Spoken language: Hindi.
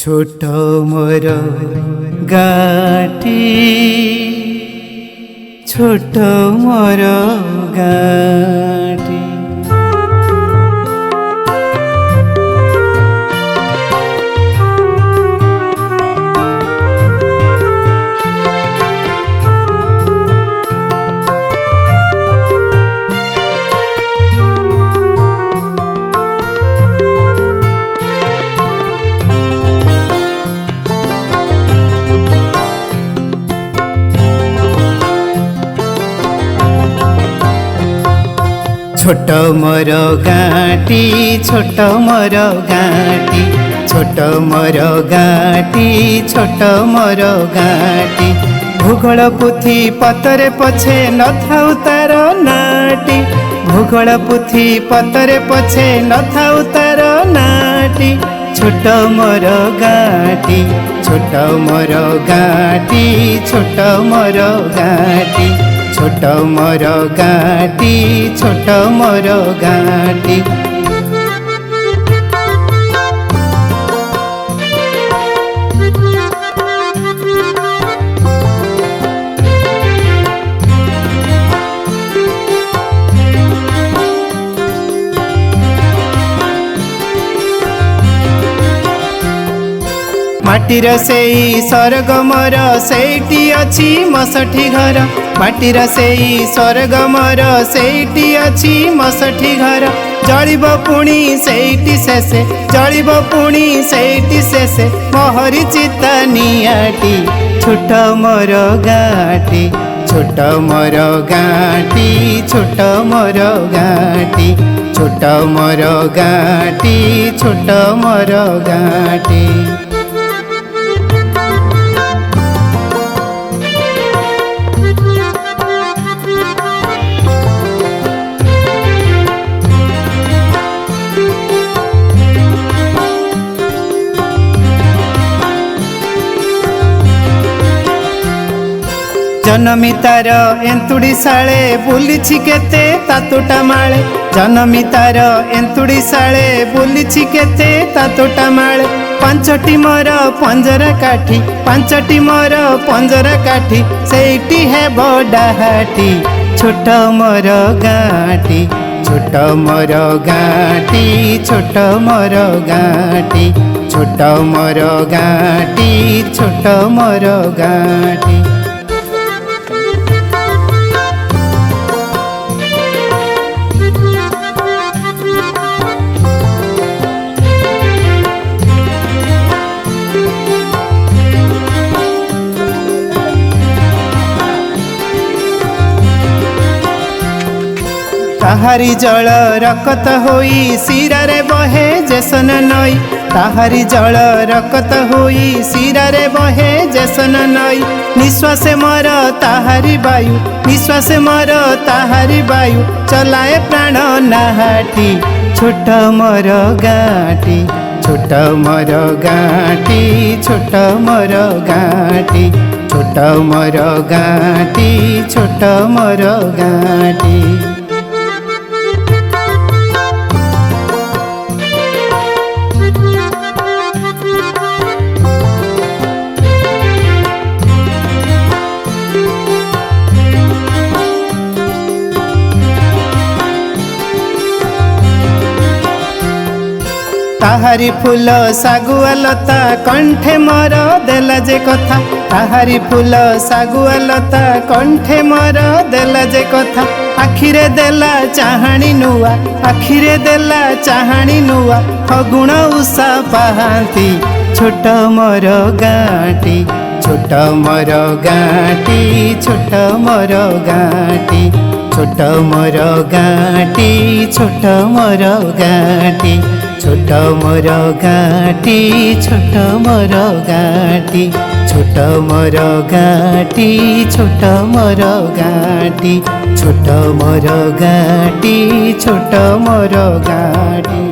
छोट मोर गाटी छोट मोर गाटी छोट मोर गाटी छोट मोर गाटी छोट मोर गाटी छोट मोर गाटी भूगोल पुथी पतरे पछे न थाउ तार नाटी भूगोल पुथी पतरे पछे न थाउ तार नाटी छोट मोर गाटी छोट मोर गाटी छोट मोर गाटी छोट मोर गाटी छोट मोर गाटी माटीर सेई स्वर्गमर सेठी अछि मसठी घर माटीर सेई स्वर्गमर सेठी अछि मसठी घर जलिब पुणी सेठी शेषे जलिब पुणी सेठी शेषे मोहरी चिता नियाटी छोट मोर गाटी छोट मोर गाटी छोट मोर गाटी छोट मोर गाटी छोट मोर गाटी जनमितार एंतुड़ी साले बुलिछि केते तातोटा माळे जनमितार एंतुड़ी साले बुलिछि केते तातोटा माळे पांचटी मोर पंजरा काठी पांचटी मोर पंजरा काठी सेठी है बडाहाटी छोट मोर गाटी छोट मोर गाटी छोट मोर गाटी छोट मोर गाटी छोट मोर गाटी ताहारी जल रकत होई सिरारे बहे जेसन नई ताहारी जल रकत होई सिरारे बहे जेसन नई निश्वास मर ताहारी वायु निश्वास मर ताहारी वायु चलाए प्राण नाहाटी छोट मोर गाटी छोट मोर गाटी छोट मोर गाटी छोट मोर गाटी छोट मोर गाटी ताहारी फूल सागुआ लता कंठे मोर देला जे कथा ताहारी फूल सागुआ लता कंठे मोर देला जे कथा आखिरे देला चाहाणी नुआ आखिरे देला चाहाणी नुआ फगुण उषा पाहांती छोट मोर गाटी छोट मोर गाटी छोट मोर गाटी छोट मोर गाटी छोट मोर गाटी छोट मोर गाटी छोट मोर गाटी छोट मोर गाटी छोट मोर गाटी छोट मोर गाटी छोट मोर गाटी।